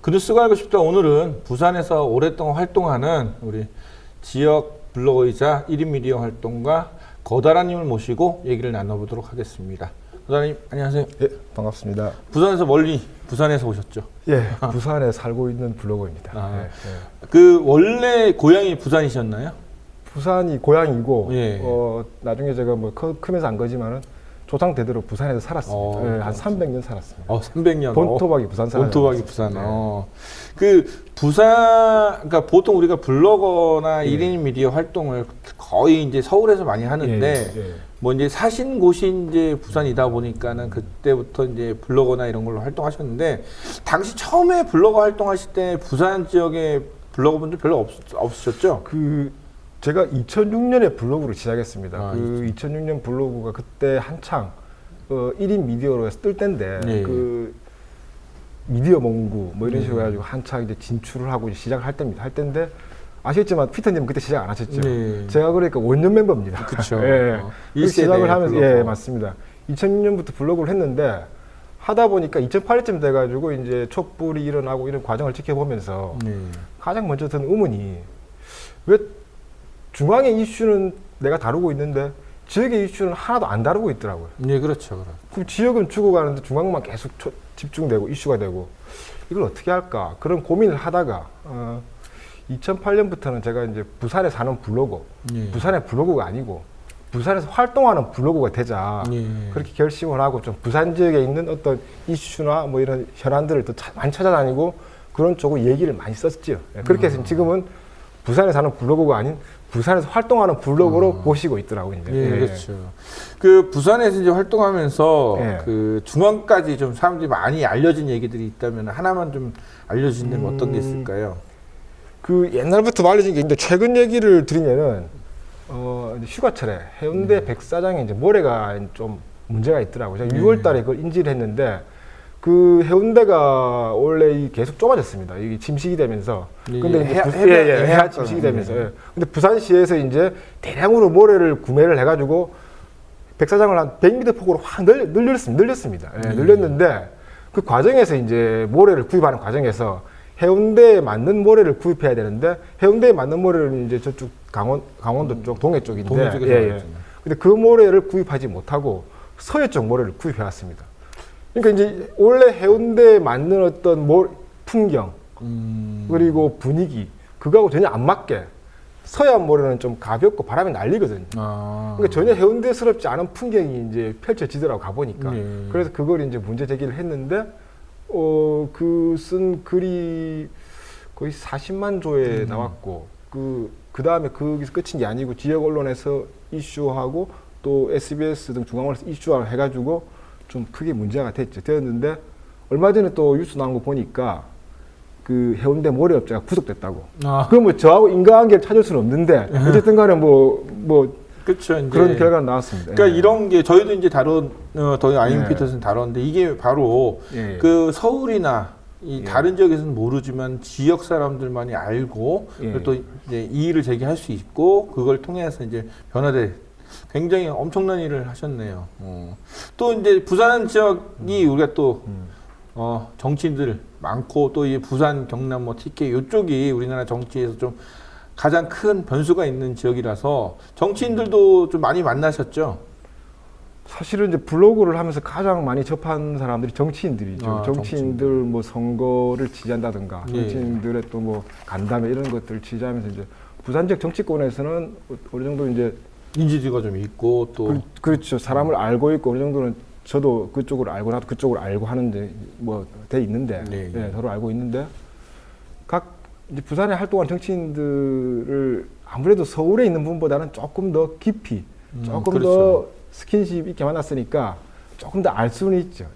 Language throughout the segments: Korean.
그 뉴스가 알고 싶다. 오늘은 부산에서 오랫동안 활동하는 우리 지역 블로거이자 1인 미디어 활동가 거다라님을 모시고 얘기를 나눠보도록 하겠습니다. 거다라님 안녕하세요. 예, 반갑습니다. 부산에서 멀리 부산에서 오셨죠? 예, 부산에 살고 있는 블로거입니다. 아, 예, 예. 그 원래 고향이 부산이셨나요? 부산이 고향이고 예. 나중에 제가 뭐 크면서 안 거지만은 조상 대대로 부산에서 살았습니다. 예, 한 300년 살았습니다. 300년. 본토박이 부산 사람. 본토박이 부산. 그 부산, 그러니까 보통 우리가 블로거나 1인 미디어 활동을 거의 이제 서울에서 많이 하는데, 뭐 이제 사신 곳이 이제 부산이다 보니까는 그때부터 이제 블로거나 이런 걸로 활동하셨는데, 당시 처음에 블로거 활동하실 때 부산 지역에 블로거분들 별로 없으셨죠? 제가 2006년에 블로그를 시작했습니다. 아, 2006년 블로그가 그때 한창 1인 미디어로 해서 뜰 때인데 네. 그 미디어 몽구 뭐 이런 식으로 해가지고 한창 이제 진출을 하고 이제 시작을 할 때입니다. 할 때인데 아시겠지만 피터님은 그때 시작 안 하셨죠? 네. 제가 그러니까 원년 멤버입니다. 그렇죠. 예. 그 시작을 하면서 블로거. 예, 맞습니다. 2006년부터 블로그를 했는데 하다 보니까 2008년쯤 돼가지고 이제 촛불이 일어나고 이런 과정을 지켜보면서 가장 먼저 드는 의문이 왜 중앙의 이슈는 내가 다루고 있는데 지역의 이슈는 하나도 안 다루고 있더라고요. 네, 그렇죠. 그럼 지역은 죽어가는데 중앙만 계속 집중되고 이슈가 되고 이걸 어떻게 할까 그런 고민을 하다가 2008년부터는 제가 이제 부산에 사는 블로거, 부산의 블로거가 아니고 부산에서 활동하는 블로거가 되자 그렇게 결심을 하고 좀 부산 지역에 있는 어떤 이슈나 뭐 이런 현안들을 더 많이 찾아다니고 그런 쪽으로 얘기를 많이 썼죠. 그렇게 해서 지금은 부산에 사는 블로거가 아닌 부산에서 활동하는 블로거로 보시고 있더라고요. 이제. 예, 그렇죠. 그 부산에서 이제 활동하면서 그 중앙까지 좀 사람들이 많이 알려진 얘기들이 있다면 하나만 좀 알려주신다면 어떤 게 있을까요? 그 옛날부터 알려진 게 있는데 최근 얘기를 드리면은 휴가철에 해운대 백사장에 이제 모래가 좀 문제가 있더라고요. 제가 6월달에 그걸 인지를 했는데 그 해운대가 원래 계속 좁아졌습니다. 이게 침식이 되면서. 근데 해안 침식이 되면서. 근데 부산시에서 이제 대량으로 모래를 구매를 해가지고 백사장을 한 100m 폭으로 확 늘렸습니다. 늘렸는데 그 과정에서 이제 모래를 구입하는 과정에서 해운대에 맞는 모래를 구입해야 되는데 해운대에 맞는 모래는 이제 저쪽 강원도 쪽 동해 쪽인데. 근데 그 모래를 구입하지 못하고 서해 쪽 모래를 구입해 왔습니다. 그러니까 이제 원래 해운대에 맞는 어떤 풍경 그리고 분위기 그거하고 전혀 안 맞게 서해안 모래는 좀 가볍고 바람이 날리거든요. 그러니까 전혀 해운대스럽지 않은 풍경이 이제 펼쳐지더라고 가보니까. 그래서 그걸 이제 문제 제기를 했는데 그 쓴 글이 거의 40만 조에 나왔고 그 다음에 거기서 끝인 게 아니고 지역 언론에서 이슈하고 또 SBS 등 중앙언론에서 이슈를 해가지고 좀 크게 문제가 되었는데 얼마 전에 또 뉴스 나온 거 보니까 그 해운대 모래업체가 구속됐다고. 그럼 뭐 저하고 인과관계를 찾을 수는 없는데 어쨌든 간에 그렇죠, 이제. 그런 결과가 나왔습니다. 그러니까 이런 게 저희도 이제 더 아이언 피터슨 다뤘는데 이게 바로 그 서울이나 이 다른 지역에서는 모르지만 지역 사람들만이 알고 그리고 또 이제 이의를 제기할 수 있고 그걸 통해서 이제 변화돼. 굉장히 엄청난 일을 하셨네요. 또 이제 부산 지역이 우리가 또 정치인들 많고 또 이 부산, 경남, 뭐 TK 이쪽이 우리나라 정치에서 좀 가장 큰 변수가 있는 지역이라서 정치인들도 좀 많이 만나셨죠? 사실은 이제 블로그를 하면서 가장 많이 접한 사람들이 정치인들이죠. 정치인들 뭐 선거를 지지한다든가 정치인들의 또 뭐 간담회 이런 것들을 지지하면서 이제 부산 지역 정치권에서는 어느 정도 이제 인지도가 좀 있고 또 그렇죠. 사람을 알고 있고 어느 정도는 저도 그쪽을 알고 나도 그쪽을 알고 하는데 뭐 돼 있는데 서로 알고 있는데 각 이제 부산에 활동한 정치인들을 아무래도 서울에 있는 분보다는 조금 더 깊이 조금 더 스킨십 있게 만났으니까 조금 더 알 수는 있죠.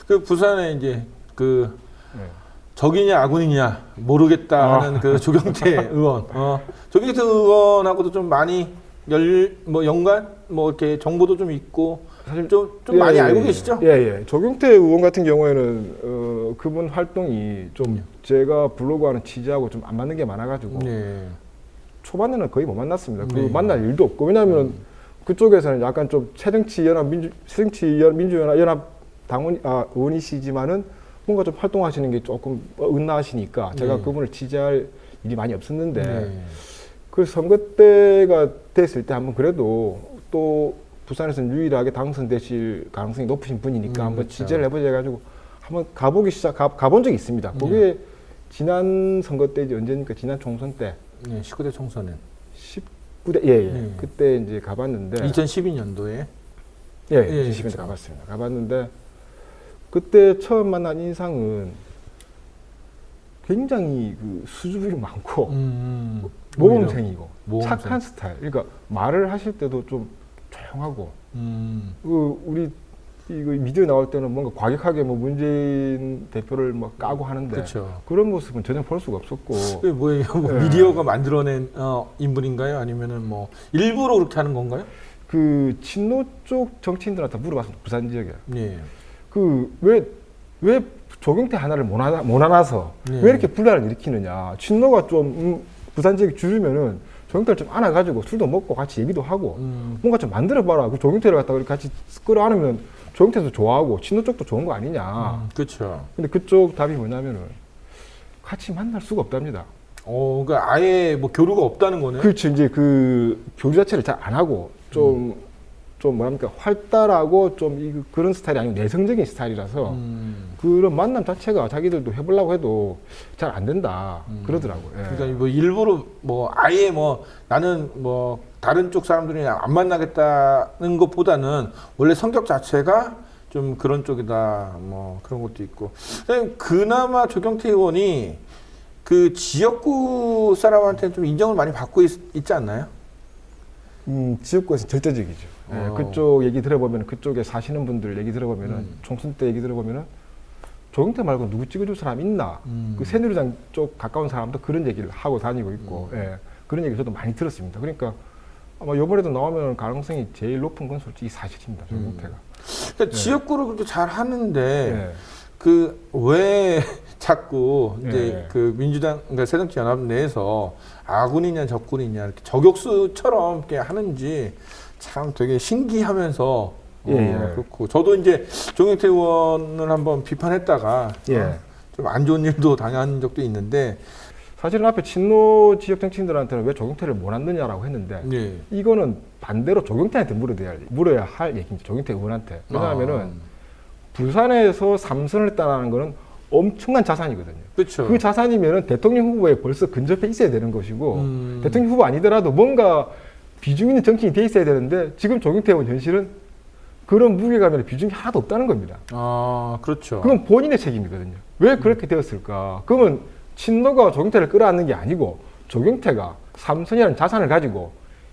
그 부산에 이제 그 적이냐 아군이냐 모르겠다 하는 그 조경태 의원 조경태 의원하고도 좀 많이 연관 이렇게 정보도 좀 있고 사실 좀 많이 알고 계시죠? 조경태 의원 같은 경우에는 그분 활동이 좀 제가 블로그하는 취지하고 좀 안 맞는 게 많아가지고 초반에는 거의 못 만났습니다. 그 만날 일도 없고 왜냐하면 그쪽에서는 약간 좀 새정치연합 민주연합 당원 의원이시지만은 뭔가 좀 활동하시는 게 조금 은나하시니까 제가 네. 그분을 지지할 일이 많이 없었는데 네. 그 선거 때가 됐을 때 한번 그래도 또 부산에서는 유일하게 당선되실 가능성이 높으신 분이니까 한번 그렇죠. 지지를 해보자 해가지고 한번 가본 적이 있습니다. 그게 지난 선거 때 이제 언제니까 지난 총선 때 네, 19대 총선은 19대 예. 네. 그때 이제 가봤는데 2012년도에 예, 예, 2020년대 그렇죠. 가봤습니다. 가봤는데 그때 처음 만난 인상은 굉장히 그 수줍음이 많고 모범생이고 모범생. 착한 스타일. 그러니까 말을 하실 때도 좀 조용하고 우리 이거 미디어 나올 때는 뭔가 과격하게 뭐 문재인 대표를 뭐 까고 하는데 그렇죠. 그런 모습은 전혀 볼 수가 없었고. 그게 뭐예요? 뭐 네. 미디어가 만들어낸 인물인가요? 아니면은 뭐 일부러 그렇게 하는 건가요? 그 친노 쪽 정치인들한테 물어봤습니다. 부산 지역에. 네. 그 왜 조경태 하나를 못 안아서 네. 왜 이렇게 분란을 일으키느냐. 친노가 좀 부산 지역에 줄이면은 조경태를 좀 안아가지고 술도 먹고 같이 얘기도 하고 뭔가 좀 만들어봐라. 그 조경태를 갖다가 이렇게 같이 끌어안으면 조경태도 좋아하고 친노 쪽도 좋은 거 아니냐. 그렇죠. 근데 그쪽 답이 뭐냐면은 같이 만날 수가 없답니다. 그러니까 아예 뭐 교류가 없다는 거네. 그렇죠. 이제 그 교류 자체를 잘 안 하고 좀 뭐랍니까 활달하고 좀 그런 스타일이 아니고 내성적인 스타일이라서 그런 만남 자체가 자기들도 해보려고 해도 잘 안 된다 그러더라고요. 예. 그러니까 뭐 일부러 뭐 아예 뭐 나는 뭐 다른 쪽 사람들이랑 안 만나겠다는 것보다는 원래 성격 자체가 좀 그런 쪽이다 뭐 그런 것도 있고. 그나마 조경태 의원이 그 지역구 사람한테는 좀 인정을 많이 받고 있지 않나요? 지역구에서 절대적이죠. 예, 그쪽 얘기 들어보면 그쪽에 사시는 분들 얘기 들어보면은 총선 때 얘기 들어보면은 조경태 말고 누구 찍어줄 사람 있나? 그 새누리당 쪽 가까운 사람도 그런 얘기를 하고 다니고 있고 예, 그런 얘기 저도 많이 들었습니다. 그러니까 아마 이번에도 나오면 가능성이 제일 높은 건 솔직히 사실입니다. 조경태가. 그러니까 지역구를 그렇게 잘 하는데 예. 그 왜 자꾸 이제 예. 그 민주당 그러니까 새정치연합 내에서 아군이냐 적군이냐 이렇게 저격수처럼 이렇게 하는지 참 되게 신기하면서 예. 그렇고 저도 이제 조경태 의원을 한번 비판했다가 예. 좀 안 좋은 일도 당한 적도 있는데 사실은 앞에 친노 지역 정치인들한테는 왜 조경태를 못 왔느냐라고 했는데 예. 이거는 반대로 조경태한테 물어야 할 얘기입니다. 조경태 의원한테. 왜냐하면은 부산에서 3선을 따라하는 거는 엄청난 자산이거든요. 그렇죠. 그 자산이면은 대통령 후보에 벌써 근접해 있어야 되는 것이고 대통령 후보 아니더라도 뭔가 비중 있는 정치인이 돼 있어야 되는데 지금 조경태 의원 현실은 그런 무게감이나 비중이 하나도 없다는 겁니다. 그렇죠. 그건 본인의 책임이거든요. 왜 그렇게 되었을까? 그러면 친노가 조경태를 끌어안는 게 아니고 조경태가 삼선이라는 자산을 가지고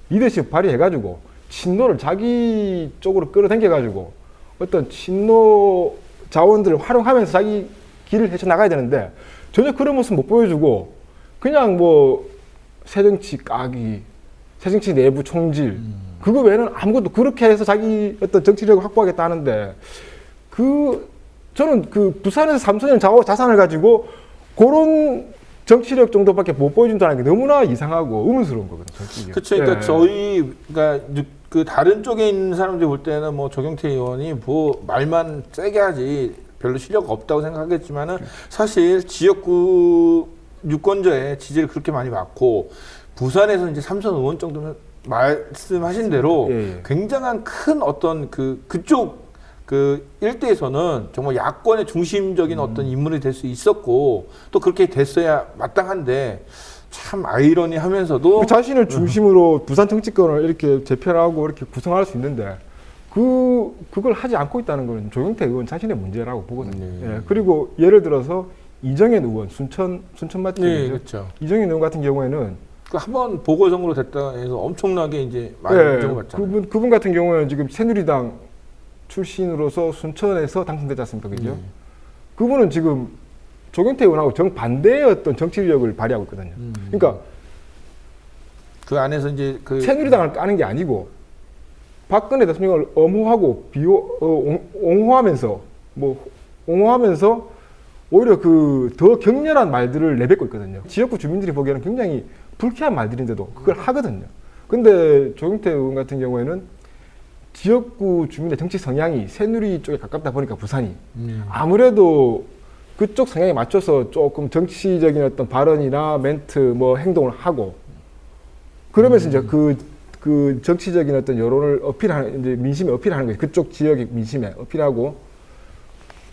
리더십 발휘해가지고 친노를 자기 쪽으로 끌어당겨가지고 어떤 친노 자원들을 활용하면서 자기 길을 헤쳐나가야 되는데 전혀 그런 모습 못 보여주고 그냥 뭐 새정치 까기, 새정치 내부 총질 그거 외에는 아무것도 그렇게 해서 자기 어떤 정치력을 확보하겠다 하는데 저는 그 부산에서 삼선이라는 자산을 가지고 그런 정치력 정도밖에 못 보여준다는 게 너무나 이상하고 의문스러운 거거든요. 솔직히. 그렇죠. 그러니까 그러니까 그 다른 쪽에 있는 사람들이 볼 때는 뭐 조경태 의원이 뭐 말만 세게 하지 별로 실력 없다고 생각하겠지만은 사실 지역구 유권자의 지지를 그렇게 많이 받고 부산에서 이제 3선 의원 정도면 말씀하신 대로 굉장한 큰 어떤 그쪽 그 일대에서는 정말 야권의 중심적인 어떤 인물이 될 수 있었고 또 그렇게 됐어야 마땅한데 참 아이러니하면서도 자신을 중심으로 부산 정치권을 이렇게 재편하고 이렇게 구성할 수 있는데 그걸 하지 않고 있다는 건 조경태 의원 자신의 문제라고 보거든요. 예, 그리고 예를 들어서 이정현 의원 순천 맞죠? 네, 그렇죠. 이정현 의원 같은 경우에는 한번 보궐선거로 됐다 해서 엄청나게 이제 많이 인정을 받잖아요. 그분 같은 경우에는 지금 새누리당 출신으로서 순천에서 당선되지 않습니까? 그죠? 그분은 지금 조경태 의원하고 정반대의 어떤 정치력을 발휘하고 있거든요. 그러니까 그 안에서 이제 새누리당을 까는 게 아니고 박근혜 대통령을 엄호하고 옹호하면서 오히려 그 더 격렬한 말들을 내뱉고 있거든요. 지역구 주민들이 보기에는 굉장히 불쾌한 말들인데도 그걸 하거든요. 근데 조경태 의원 같은 경우에는 지역구 주민의 정치 성향이 새누리 쪽에 가깝다 보니까 부산이 아무래도 그쪽 성향에 맞춰서 조금 정치적인 어떤 발언이나 멘트 뭐 행동을 하고 그러면서 이제 그 정치적인 어떤 여론을 어필하는 이제 민심에 어필하는 거예요. 그쪽 지역의 민심에 어필하고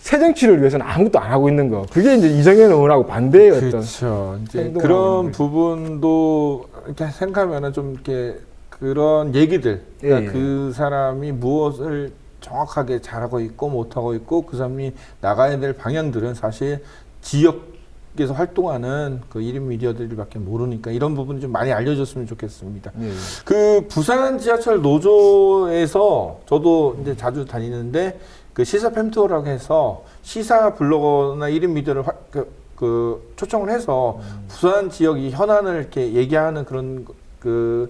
새 정치를 위해서는 아무것도 안 하고 있는 거. 그게 이제 이정현 의원하고 반대의 어떤 그렇죠. 이제 행동을 그런 하는 부분도 이렇게 생각하면은 좀 이렇게 그런 얘기들, 그러니까 예. 그 사람이 무엇을 정확하게 잘하고 있고 못하고 있고 그 사람이 나가야 될 방향들은 사실 지역에서 활동하는 그 1인 미디어들밖에 모르니까 이런 부분이 좀 많이 알려졌으면 좋겠습니다. 예. 그 부산 지하철 노조에서 저도 이제 자주 다니는데 그 시사 팸투어라고 해서 시사 블로거나 1인 미디어를 그 초청을 해서 부산 지역이 현안을 이렇게 얘기하는 그런 그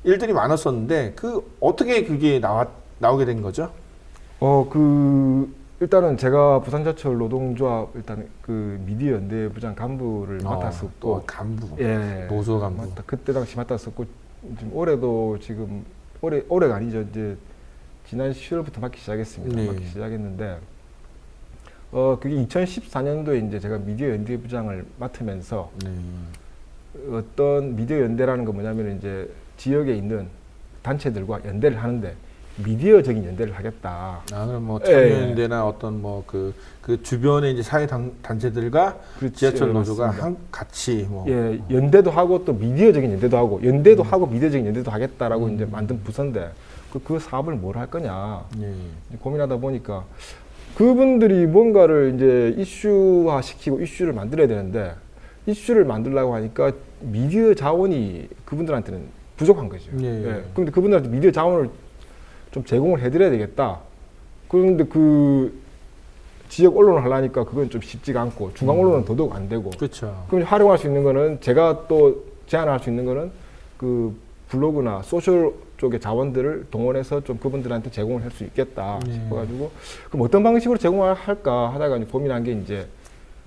일들이 많았었는데 그 어떻게 그게 나오게 된 거죠? 일단은 제가 부산지하철 노동조합 일단 그 미디어 연대 부장 간부를 맡았었고 또 간부, 예, 노조 간부. 그때 당시 맡았었고 지금 올해도 지금 올해가 아니죠. 이제 지난 10월부터 맡기 시작했습니다. 네. 맡기 시작했는데 그게 2014년도에 이제 제가 미디어 연대 부장을 맡으면서 네. 어떤 미디어 연대라는 건 뭐냐면 이제 지역에 있는 단체들과 연대를 하는데 미디어적인 연대를 하겠다. 그럼 뭐 예. 참여연대나 어떤 뭐 그 주변의 이제 사회 단체들과 그렇죠. 지하철 노조가 맞습니다. 같이 뭐 예, 연대도 하고 또 미디어적인 연대도 하고 연대도 하고 미디어적인 연대도 하겠다라고 이제 만든 부서인데 그 사업을 뭘 할 거냐 예. 고민하다 보니까 그분들이 뭔가를 이제 이슈화 시키고 이슈를 만들어야 되는데 이슈를 만들려고 하니까 미디어 자원이 그분들한테는 부족한 거죠. 예. 그런데 그분들한테 미디어 자원을 좀 제공을 해드려야 되겠다. 그런데 그 지역 언론을 하려니까 그건 좀 쉽지가 않고 중앙 언론은 더더욱 안 되고. 그렇죠. 그럼 활용할 수 있는 거는 제가 또 제안할 수 있는 거는 그 블로그나 소셜 쪽의 자원들을 동원해서 좀 그분들한테 제공을 할 수 있겠다 싶어가지고 그럼 어떤 방식으로 제공을 할까 하다가 이제 고민한 게 이제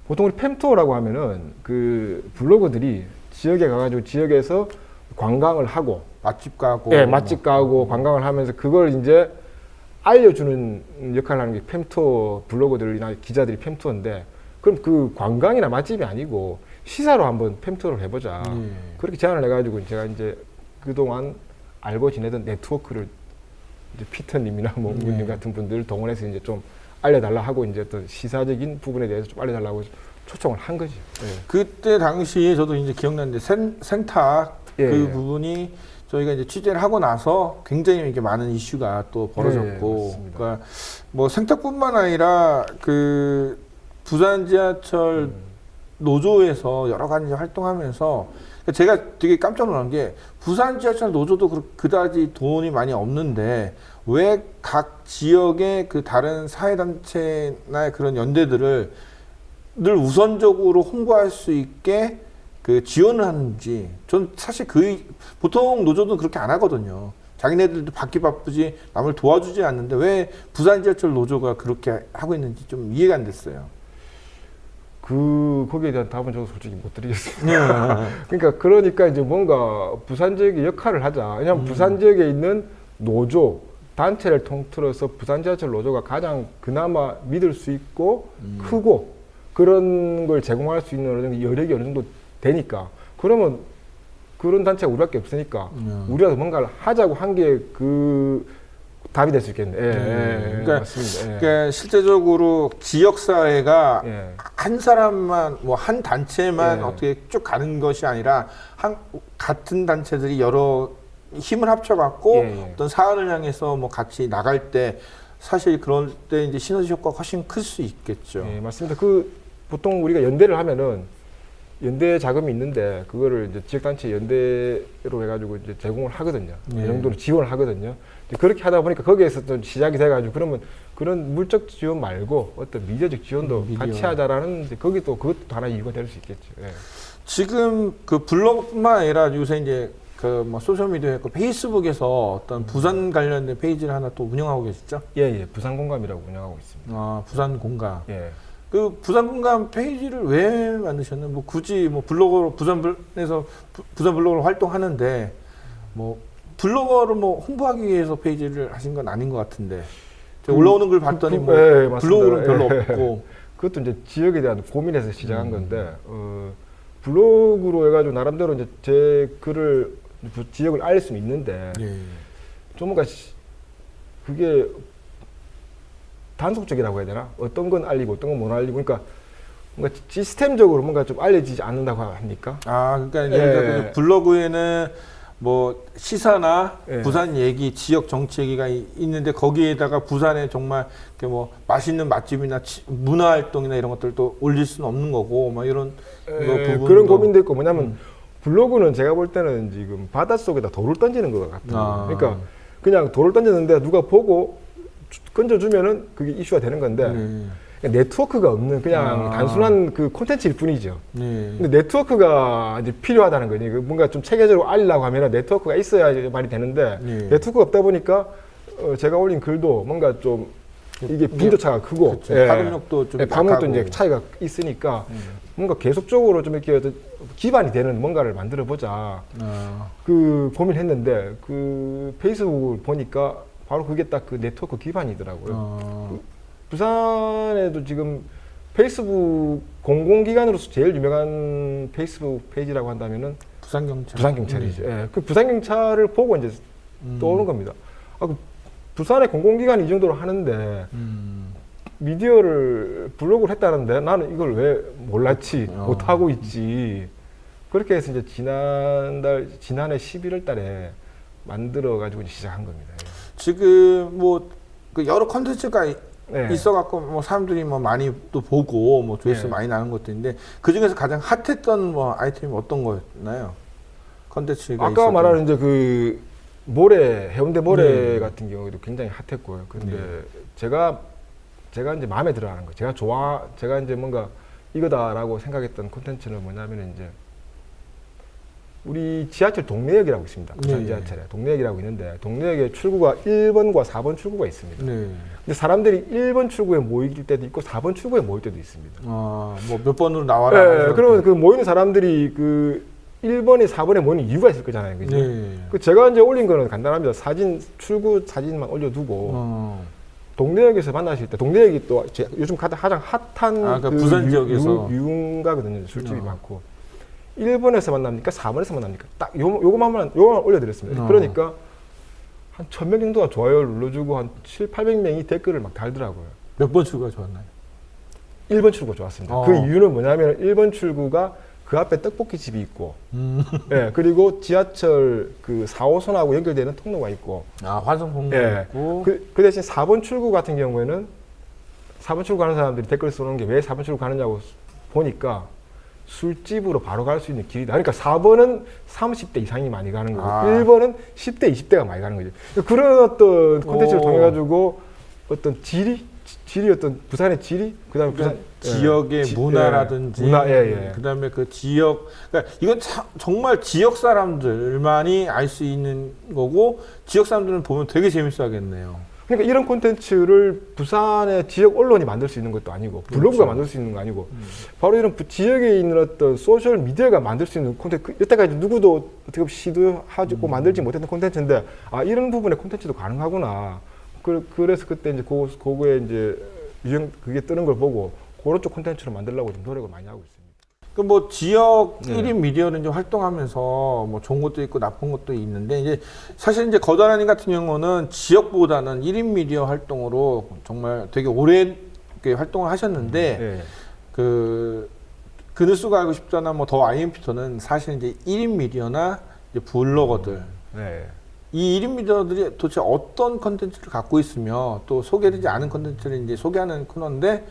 보통 우리 팸투어라고 하면은 그 블로거들이 지역에 가가지고 지역에서 관광을 하고 맛집 가고 예, 맛집 가고 관광을 하면서 그걸 이제 알려주는 역할을 하는 게 팸투어 블로거들이나 기자들이 팸투어인데 그럼 그 관광이나 맛집이 아니고 시사로 한번 팸투어를 해보자. 그렇게 제안을 해가지고 제가 이제 그동안 알고 지내던 네트워크를 이제 피터님이나 뭐 님 같은 분들 동원해서 이제 좀 알려달라 하고 이제 어떤 시사적인 부분에 대해서 좀 알려달라고 초청을 한 거지. 예. 그때 당시에 저도 이제 기억나는데 생탁 그 부분이 저희가 이제 취재를 하고 나서 굉장히 이렇게 많은 이슈가 또 벌어졌고, 그러니까 뭐 생탁뿐만 아니라 그 부산 지하철 노조에서 여러 가지 활동하면서 제가 되게 깜짝 놀란 게 부산 지하철 노조도 그다지 돈이 많이 없는데 왜 각 지역의 그 다른 사회단체나 그런 연대들을 늘 우선적으로 홍보할 수 있게 그 지원을 하는지 전 사실 보통 노조는 그렇게 안 하거든요. 자기네들도 받기 바쁘지 남을 도와주지 않는데 왜 부산 지하철 노조가 그렇게 하고 있는지 좀 이해가 안 됐어요. 거기에 대한 답은 저도 솔직히 못 드리겠습니다. 그러니까 이제 뭔가 부산 지역의 역할을 하자. 왜냐하면 부산 지역에 있는 노조, 단체를 통틀어서 부산 지하철 노조가 가장 그나마 믿을 수 있고 크고 그런 걸 제공할 수 있는 여력이 어느 정도 되니까 그러면 그런 단체가 우리밖에 없으니까 우리가 뭔가를 하자고 한 게 그 답이 될 수 있겠네. 그러니까, 맞습니다. 그러니까 실제적으로 지역 사회가 한 사람만 뭐 한 단체만 어떻게 쭉 가는 것이 아니라 같은 단체들이 여러 힘을 합쳐갖고 어떤 사안을 향해서 뭐 같이 나갈 때 사실 그럴 때 이제 시너지 효과가 훨씬 클 수 있겠죠. 네, 맞습니다. 보통 우리가 연대를 하면은 연대 자금이 있는데 그거를 이제 지역단체 연대로 해가지고 이제 제공을 하거든요. 이 정도로 지원을 하거든요. 그렇게 하다 보니까 거기에서 좀 시작이 돼가지고 그러면 그런 물적 지원 말고 어떤 미디어적 지원도 같이 하자라는 그것도 하나의 이유가 될 수 있겠죠. 예. 지금 그 블로그뿐만 아니라 요새 이제 그 뭐 소셜미디어에 있고 페이스북에서 어떤 부산 관련된 페이지를 하나 또 운영하고 계시죠? 예, 부산 공감이라고 운영하고 있습니다. 부산 공감. 예. 그 부산 공감 페이지를 왜 만드셨나요? 뭐 굳이 뭐 블로거로 부산 블로거로 활동하는데 뭐 블로거를 뭐 홍보하기 위해서 페이지를 하신 건 아닌 것 같은데 제가 올라오는 걸 봤더니 뭐 블로그는 별로 없고 그것도 이제 지역에 대한 고민에서 시작한 건데 블로그로 해가지고 나름대로 이제 제 글을 지역을 알릴 수는 있는데 좀 뭔가 그게 단속적이라고 해야 되나? 어떤 건 알리고 어떤 건 못 알리고 그러니까 뭔가 시스템적으로 뭔가 좀 알려지지 않는다고 합니까? 아, 그러니까 예를 들어 블로그에는 뭐 시사나 부산 얘기, 지역 정치 얘기가 있는데 거기에다가 부산에 정말 뭐 맛있는 맛집이나 문화 활동이나 이런 것들도 올릴 수는 없는 거고, 막 이런 그런 고민도 있고 뭐냐면 블로그는 제가 볼 때는 지금 바닷속에다 돌을 던지는 것 같아요. 그러니까 그냥 돌을 던졌는데 누가 보고 건져주면은 그게 이슈가 되는 건데 네트워크가 없는 그냥 단순한 그 콘텐츠일 뿐이죠. 근데 네트워크가 이제 필요하다는 거지. 뭔가 좀 체계적으로 알리려고 하면 네트워크가 있어야 말이 되는데 네트워크가 없다 보니까 제가 올린 글도 뭔가 좀 이게 빈도차가 크고 파급력도 좀 파급력도 이제 차이가 있으니까 뭔가 계속적으로 좀 이렇게 기반이 되는 뭔가를 만들어 보자. 그 고민했는데 그 페이스북을 보니까 바로 그게 딱 그 네트워크 기반이더라고요. 부산에도 지금 페이스북 공공기관으로서 제일 유명한 페이스북 페이지라고 한다면은 부산경찰이죠. 그 부산경찰을 보고 이제 떠오른 겁니다. 그 부산의 공공기관이 이 정도로 하는데 미디어를 블로그를 했다는데 나는 이걸 왜 몰랐지 못하고 있지. 그렇게 해서 이제 지난해 11월 달에 만들어 가지고 시작한 겁니다. 지금 뭐 그 여러 컨텐츠가 있어갖고 뭐 사람들이 뭐 많이 또 보고 뭐 조회수 많이 나는 것도 있는데 그 중에서 가장 핫했던 뭐 아이템이 어떤 거였나요? 컨텐츠가 아까 말한 이제 그 모래 해운대 모래 같은 경우에도 굉장히 핫했고요. 근데 제가 이제 마음에 들어하는 거, 제가 이제 뭔가 이거다라고 생각했던 콘텐츠는 뭐냐면 이제 우리 지하철 동래역이라고 있습니다. 부산 지하철에 동래역이라고 있는데 동래역에 출구가 1번과 4번 출구가 있습니다. 근데 사람들이 1번 출구에 모일 때도 있고 4번 출구에 모일 때도 있습니다. 뭐 몇 번으로 나와라. 그러면 그 모이는 사람들이 그 1번에 4번에 모이는 이유가 있을 거잖아요. 그죠? 그 제가 이제 올린 거는 간단합니다. 출구 사진만 올려두고 동래역에서 만나실 때 동래역이 또 요즘 가장 핫한 그 부산 지역에서 유흥가거든요. 술집이 많고. 1번에서 만납니까? 4번에서 만납니까? 딱 요거만 올려드렸습니다. 그러니까 한 1000명 정도가 좋아요를 눌러주고 한 700~800명이 댓글을 막 달더라고요. 몇 번 출구가 좋았나요? 1번 출구가 좋았습니다. 그 이유는 뭐냐면 1번 출구가 그 앞에 떡볶이 집이 있고 그리고 지하철 그 4호선하고 연결되는 통로가 있고 환승통로가 있고 그 대신 4번 출구 같은 경우에는 4번 출구 가는 사람들이 댓글 써놓은 게 왜 4번 출구 가느냐고 보니까 술집으로 바로 갈 수 있는 길이다. 그러니까 4번은 30대 이상이 많이 가는 거고 1번은 10대, 20대가 많이 가는 거죠. 그런 어떤 콘텐츠를 통해 가지고 어떤 지리 어떤 부산의 지리, 그다음에 부산 지역의 문화라든지 그다음에 그 지역, 그러니까 이건 정말 지역 사람들만이 알 수 있는 거고 지역 사람들은 보면 되게 재밌어 하겠네요. 그러니까 이런 콘텐츠를 부산의 지역 언론이 만들 수 있는 것도 아니고 블로그가 만들 수 있는 거 아니고 바로 이런 지역에 있는 어떤 소셜 미디어가 만들 수 있는 콘텐츠, 여태까지 누구도 어떻게 보면 시도하고 만들지 못했던 콘텐츠인데 이런 부분의 콘텐츠도 가능하구나. 그래서 그때 이제 그거에 이제 그게 뜨는 걸 보고 그런 쪽 콘텐츠를 만들려고 좀 노력을 많이 하고 있습니다. 그 뭐 지역 1인 미디어는 이제 활동하면서 뭐 좋은 것도 있고 나쁜 것도 있는데 이제 사실 이제 거다라님 같은 경우는 지역보다는 1인 미디어 활동으로 정말 되게 오래 활동을 하셨는데 그 뉴스가 알고 싶다나 뭐 더 IMP터는 사실 이제 1인 미디어나 이제 블로거들 이 1인 미디어들이 도대체 어떤 컨텐츠를 갖고 있으며 또 소개되지 않은 컨텐츠를 이제 소개하는 코너인데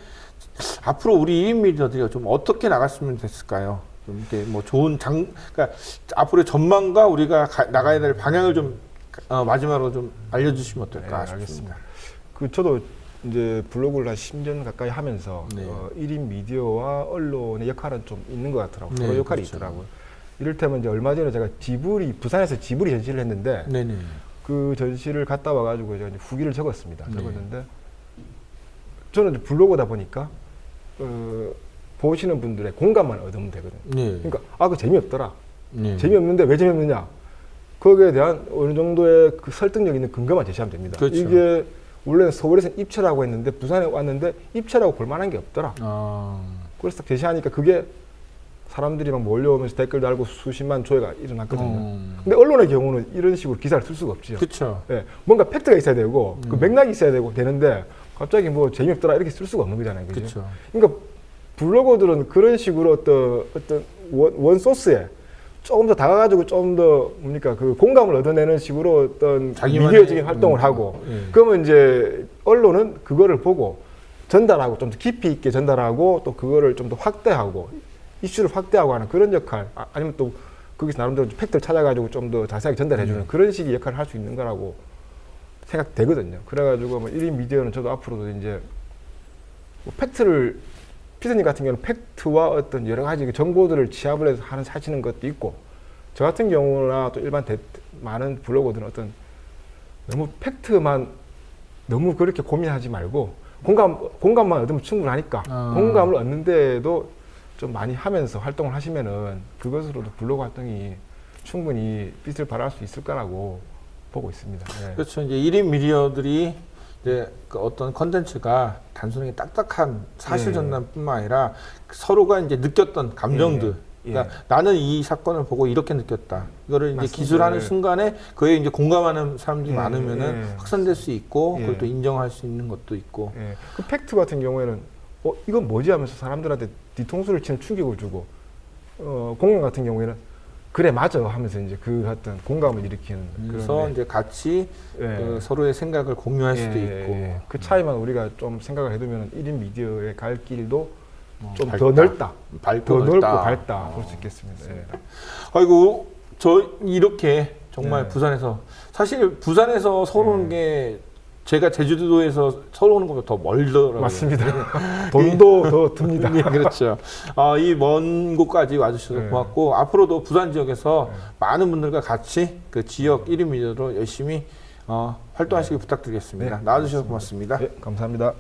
앞으로 우리 1인 미디어들이 좀 어떻게 나갔으면 됐을까요? 좀 이렇게 뭐 좋은 그러니까 앞으로의 전망과 우리가 나가야 될 방향을 좀 마지막으로 좀 알려주시면 어떨까 싶습니다. 저도 이제 블로그를 한 10년 가까이 하면서 1인 미디어와 언론의 역할은 좀 있는 것 같더라고요. 그런 역할이 있더라고요. 이를테면 이제 얼마 전에 제가 부산에서 지브리 전시를 했는데 그 전시를 갔다 와가지고 제가 이제 후기를 적었습니다. 적었는데 저는 이제 블로그다 보니까 보시는 분들의 공감만 얻으면 되거든요. 그러니까 그거 재미없더라. 재미없는데 왜 재미없느냐? 거기에 대한 어느 정도의 그 설득력 있는 근거만 제시하면 됩니다. 이게 원래는 서울에서 입체라고 했는데 부산에 왔는데 입체라고 볼 만한 게 없더라. 그래서 딱 제시하니까 그게 사람들이 막 몰려오면서 댓글 달고 수십만 조회가 일어났거든요. 근데 언론의 경우는 이런 식으로 기사를 쓸 수가 없지요. 그렇죠. 예, 뭔가 팩트가 있어야 되고 그 맥락이 있어야 되고 되는데 갑자기 뭐 재미없더라 이렇게 쓸 수가 없는 거잖아요. 그죠? 그렇죠. 그러니까 블로거들은 그런 식으로 어떤 원 소스에 조금 더 다가가지고 좀 더 뭡니까 그 공감을 얻어내는 식으로 어떤 미디어적인 활동을 하고 그러면 이제 언론은 그거를 보고 전달하고 좀 더 깊이 있게 전달하고 또 그거를 좀 더 확대하고 이슈를 확대하고 하는 그런 역할 아니면 또 거기서 나름대로 팩트를 찾아가지고 좀 더 자세하게 전달해주는 그런 식의 역할을 할 수 있는 거라고 생각되거든요. 그래가지고 뭐 1인 미디어는 저도 앞으로도 이제 뭐 팩트를 피디님 같은 경우는 팩트와 어떤 여러 가지 정보들을 취합을 해서 하시는 것도 있고 저 같은 경우나 또 일반 많은 블로거들은 어떤 너무 팩트만 너무 그렇게 고민하지 말고 공감만 얻으면 충분하니까 공감을 얻는데도 좀 많이 하면서 활동을 하시면은 그것으로도 블로그 활동이 충분히 빛을 발할 수 있을 거라고 보고 있습니다. 네. 그렇죠. 이제 1인 미디어들이 이제 그 어떤 컨텐츠가 단순하게 딱딱한 사실 전달뿐만 아니라 서로가 이제 느꼈던 감정들. 그러니까 나는 이 사건을 보고 이렇게 느꼈다. 이거를 이제 맞습니다. 기술하는 순간에 그에 이제 공감하는 사람들이 많으면은 확산될 수 있고 그걸 또 인정할 수 있는 것도 있고. 그 팩트 같은 경우에는 이건 뭐지 하면서 사람들한테 뒤통수를 치는 충격을 주고 공감 같은 경우에는 그래 맞아 하면서 이제 그 어떤 공감을 일으키는 그래서 이제 같이 그 서로의 생각을 공유할 수도 있고 그 차이만 우리가 좀 생각을 해두면 1인 미디어의 갈 길도 좀 더 넓다, 더 넓고 밝다 볼 수 있겠습니다. 아이고 저 이렇게 정말 부산에서 사실 부산에서 서울 오는 게 제가 제주도에서 서울 오는 것보다 더 멀더라고요. 맞습니다. 돈도 더 듭니다. 그렇죠. 이 먼 곳까지 와주셔서 고맙고 앞으로도 부산 지역에서 많은 분들과 같이 그 지역 1인 미디어로 열심히 활동하시길 부탁드리겠습니다. 나와주셔서 고맙습니다. 감사합니다.